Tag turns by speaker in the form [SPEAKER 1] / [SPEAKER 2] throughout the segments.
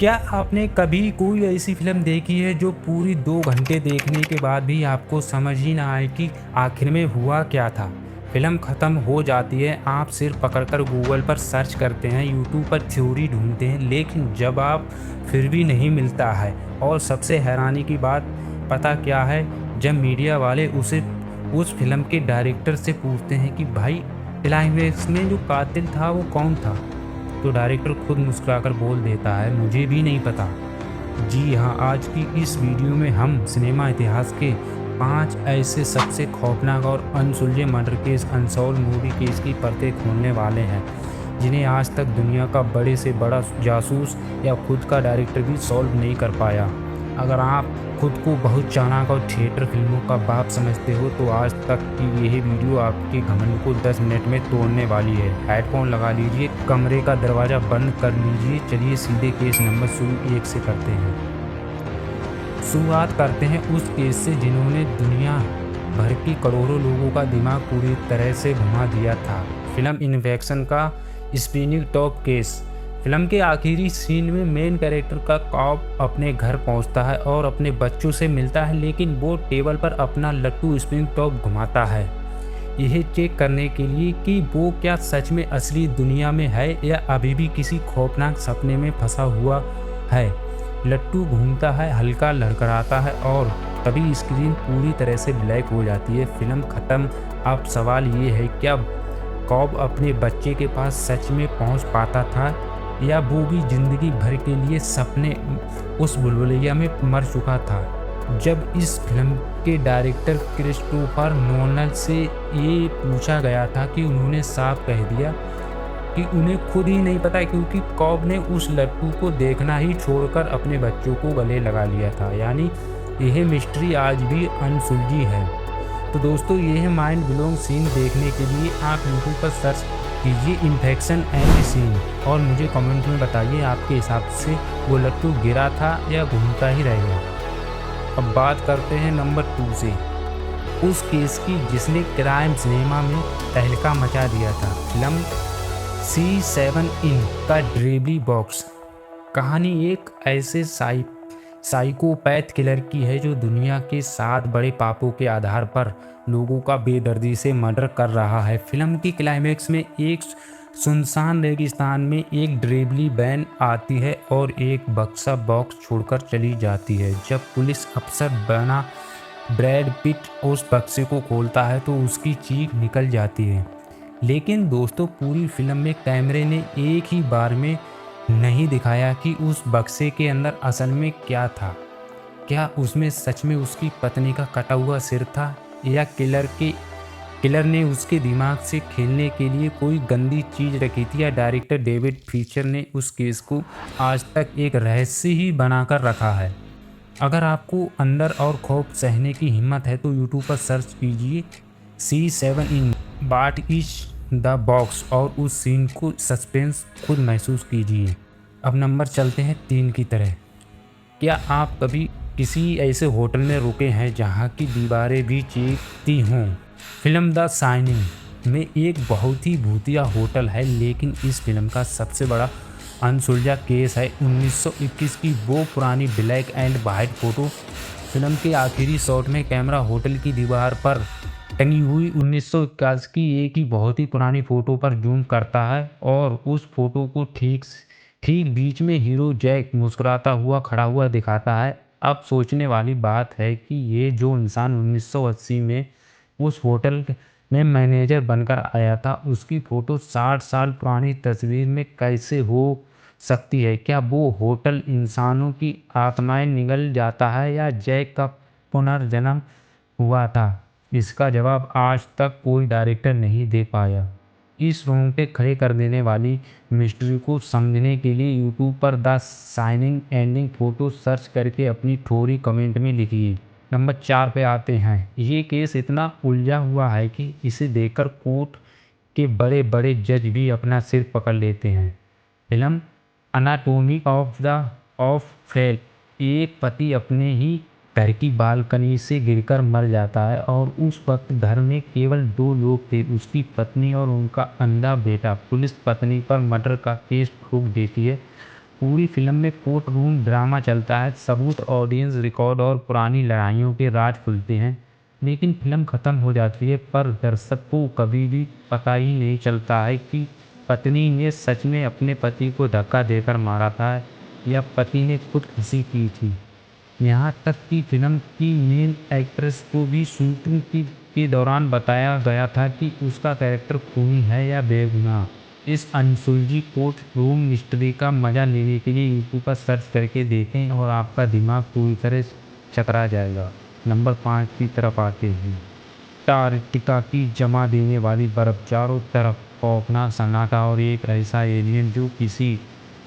[SPEAKER 1] क्या आपने कभी कोई ऐसी फ़िल्म देखी है जो पूरी 2 घंटे देखने के बाद भी आपको समझ ही ना आए कि आखिर में हुआ क्या था? फ़िल्म ख़त्म हो जाती है, आप सिर पकड़कर गूगल पर सर्च करते हैं, यूट्यूब पर थ्योरी ढूँढते हैं, लेकिन जब आप फिर भी नहीं मिलता है। और सबसे हैरानी की बात पता क्या है? जब मीडिया वाले उस फ़िल्म के डायरेक्टर से पूछते हैं कि भाई क्लाइमैक्स में जो कातिल था वो कौन था? तो डायरेक्टर खुद मुस्कुराकर बोल देता है, मुझे भी नहीं पता। जी हाँ, आज की इस वीडियो में हम सिनेमा इतिहास के 5 ऐसे सबसे खौफनाक और अनसुलझे murder case, unsolved movie case की परतें खोलने वाले हैं, जिन्हें आज तक दुनिया का बड़े से बड़ा जासूस या खुद का डायरेक्टर भी सॉल्व नहीं कर पाया। अगर आप खुद को बहुत चालाक और थिएटर फिल्मों का बाप समझते हो तो आज तक की यह वीडियो आपके घमंड को 10 मिनट में तोड़ने वाली है। हेडफोन लगा लीजिए, कमरे का दरवाज़ा बंद कर लीजिए। चलिए सीधे केस नंबर शुरू 1 से करते हैं। शुरुआत करते हैं उस केस से जिन्होंने दुनिया भर की करोड़ों लोगों का दिमाग पूरी तरह से घुमा दिया था। फिल्म इन्फेक्शन का स्पिनिंग टॉप केस। फिल्म के आखिरी सीन में मेन कैरेक्टर का कॉप अपने घर पहुंचता है और अपने बच्चों से मिलता है, लेकिन वो टेबल पर अपना लट्टू स्पिनिंग टॉप घुमाता है, यह चेक करने के लिए कि वो क्या सच में असली दुनिया में है या अभी भी किसी खौफनाक सपने में फंसा हुआ है। लट्टू घूमता है, हल्का लड़खड़ाता है और तभी स्क्रीन पूरी तरह से ब्लैक हो जाती है। फिल्म खत्म। अब सवाल ये है, क्या कॉब अपने बच्चे के पास सच में पहुंच पाता था या वो भी जिंदगी भर के लिए सपने उस बुलबुलैया में मर चुका था? जब इस फिल्म के डायरेक्टर क्रिस्टोफर नोलन से ये पूछा गया था कि उन्होंने साफ कह दिया कि उन्हें खुद ही नहीं पता, क्योंकि कॉब ने उस लट्टू को देखना ही छोड़कर अपने बच्चों को गले लगा लिया था। यानी यह मिस्ट्री आज भी अनसुलझी है। तो दोस्तों, ये है माइंड ब्लोइंग सीन। देखने के लिए आप यूट्यूब पर सर्च कीजिए इन्फेक्शन एंड सीन और मुझे कमेंट में बताइए आपके हिसाब से वो लट्टू गिरा था या घूमता ही रहेगा। अब बात करते हैं नंबर 2 से, उस केस की जिसने क्राइम सिनेमा में तहलका मचा दिया था। फिल्म C7 इन का ड्रेबली बॉक्स। कहानी एक ऐसे साइकोपैथ किलर की है जो दुनिया के 7 बड़े पापों के आधार पर लोगों का बेदर्दी से मर्डर कर रहा है। फिल्म की क्लाइमैक्स में एक सुनसान रेगिस्तान में एक ड्रेबली वैन आती है और एक बक्सा बॉक्स छोड़कर चली जाती है। जब पुलिस अफसर बना ब्रैड पिट उस बक्से को खोलता है तो उसकी चीख निकल जाती है। लेकिन दोस्तों, पूरी फिल्म में कैमरे ने एक ही बार में नहीं दिखाया कि उस बक्से के अंदर असल में क्या था। क्या उसमें सच में उसकी पत्नी का कटा हुआ सिर था या किलर ने उसके दिमाग से खेलने के लिए कोई गंदी चीज़ रखी थी, या डायरेक्टर डेविड फिंचर ने उस केस को आज तक एक रहस्य ही बनाकर रखा है। अगर आपको अंदर और खौफ सहने की हिम्मत है तो यूट्यूब पर सर्च कीजिए C7 इन बाट इज द बॉक्स और उस सीन को सस्पेंस खुद महसूस कीजिए। अब नंबर चलते हैं 3 की तरह। क्या आप कभी किसी ऐसे होटल में रुके हैं जहां की दीवारें भी चीखती हों? फिल्म द शाइनिंग में एक बहुत ही भूतिया होटल है, लेकिन इस फिल्म का सबसे बड़ा अनसुलझा केस है 1921 की वो पुरानी black and white photo. Film के आखिरी शॉट में कैमरा होटल की दीवार पर टंगी हुई 1921 की एक ही बहुत ही पुरानी फ़ोटो पर जूम करता है और उस फ़ोटो को ठीक बीच में हीरो जैक मुस्कुराता हुआ खड़ा हुआ दिखाता है। अब सोचने वाली बात है कि ये जो इंसान 1980 में उस होटल में मैनेजर बनकर आया था, उसकी फ़ोटो 60 साल पुरानी तस्वीर में कैसे हो सकती है? क्या वो होटल इंसानों की आत्माएं निगल जाता है या जैक का पुनर्जन्म हुआ था? इसका जवाब आज तक कोई डायरेक्टर नहीं दे पाया। इस रोंगटे खड़े कर देने वाली मिस्ट्री को समझने के लिए यूट्यूब पर the shining ending photo search करके अपनी थ्योरी कमेंट में लिखिए। नंबर 4 पे आते हैं। ये केस इतना उलझा हुआ है कि इसे देखकर कोर्ट के बड़े बड़े जज भी अपना सिर पकड़ लेते हैं। Film Anatomy of Fall. एक पति अपने ही घर की बालकनी से गिरकर मर जाता है और उस वक्त घर में केवल 2 लोग थे, उसकी पत्नी और उनका अंधा बेटा। पुलिस पत्नी पर मर्डर का केस ठोक देती है पूरी फिल्म में कोर्ट रूम ड्रामा चलता है, सबूत, ऑडियंस रिकॉर्ड और पुरानी लड़ाइयों के राज खुलते हैं। लेकिन फिल्म ख़त्म हो जाती है, पर दर्शक को कभी भी पता ही नहीं चलता है कि पत्नी ने सच में अपने पति को धक्का देकर मारा था या पति ने खुदकुशी की थी। यहाँ तक कि फिल्म की मेन एक्ट्रेस को भी शूटिंग के दौरान बताया गया था कि उसका कैरेक्टर खूनी है या बेगुनाह। इस अनसुलझी कोर्ट रूम मिस्ट्री का मजा लेने के लिए यूट्यूब पर सर्च करके देखें और आपका दिमाग पूरी तरह चकरा जाएगा। नंबर 5 की तरफ आते हैं। अंटार्कटिका की जमा देने वाली बर्फ, चारों तरफ खौफनाक सन्नाटा और एक ऐसा एलियन जो किसी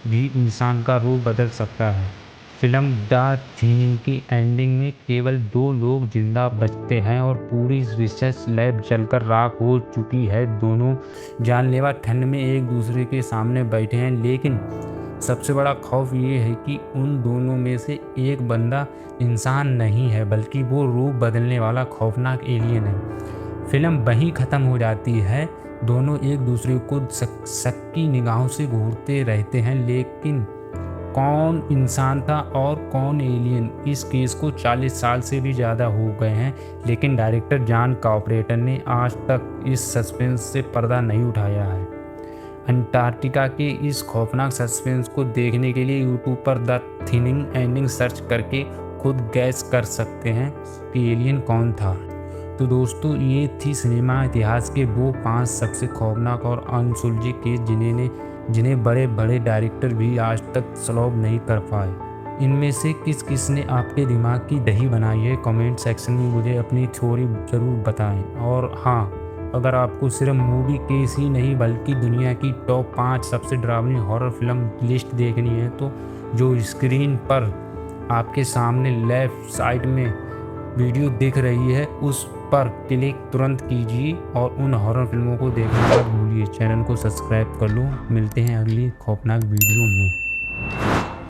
[SPEAKER 1] भी इंसान का रूप बदल सकता है। फिल्म द थिंग की एंडिंग में केवल 2 लोग जिंदा बचते हैं और पूरी रिसर्च लैब जलकर राख हो चुकी है। दोनों जानलेवा ठंड में एक दूसरे के सामने बैठे हैं, लेकिन सबसे बड़ा खौफ ये है कि उन दोनों में से एक बंदा इंसान नहीं है, बल्कि वो रूप बदलने वाला खौफनाक एलियन है। फिल्म वहीं ख़त्म हो जाती है। दोनों एक दूसरे को शक की निगाहों से घूरते रहते हैं, लेकिन कौन इंसान था और कौन एलियन, इस केस को 40 साल से भी ज़्यादा हो गए हैं, लेकिन डायरेक्टर जॉन कार्पेंटर ने आज तक इस सस्पेंस से पर्दा नहीं उठाया है। अंटार्कटिका के इस खौफनाक सस्पेंस को देखने के लिए यूट्यूब पर द थिनिंग एंडिंग सर्च करके खुद गैस कर सकते हैं कि एलियन कौन था। तो दोस्तों, ये थी सिनेमा इतिहास के वो 5 सबसे खौफनाक और अनसुलझे केस जिन्हें बड़े बड़े डायरेक्टर भी आज तक सॉल्व नहीं कर पाए। इनमें से किस किस ने आपके दिमाग की दही बनाई है, कमेंट सेक्शन में मुझे अपनी थ्योरी ज़रूर बताएं। और हाँ, अगर आपको सिर्फ मूवी केस ही नहीं बल्कि दुनिया की टॉप 5 सबसे डरावनी हॉरर फिल्म लिस्ट देखनी है, तो जो स्क्रीन पर आपके सामने लेफ्ट साइड में वीडियो दिख रही है उस पर क्लिक तुरंत कीजिए और उन हॉरर फिल्मों को देखना मत भूलिए। चैनल को सब्सक्राइब कर लो। मिलते हैं अगली खौफनाक वीडियो में।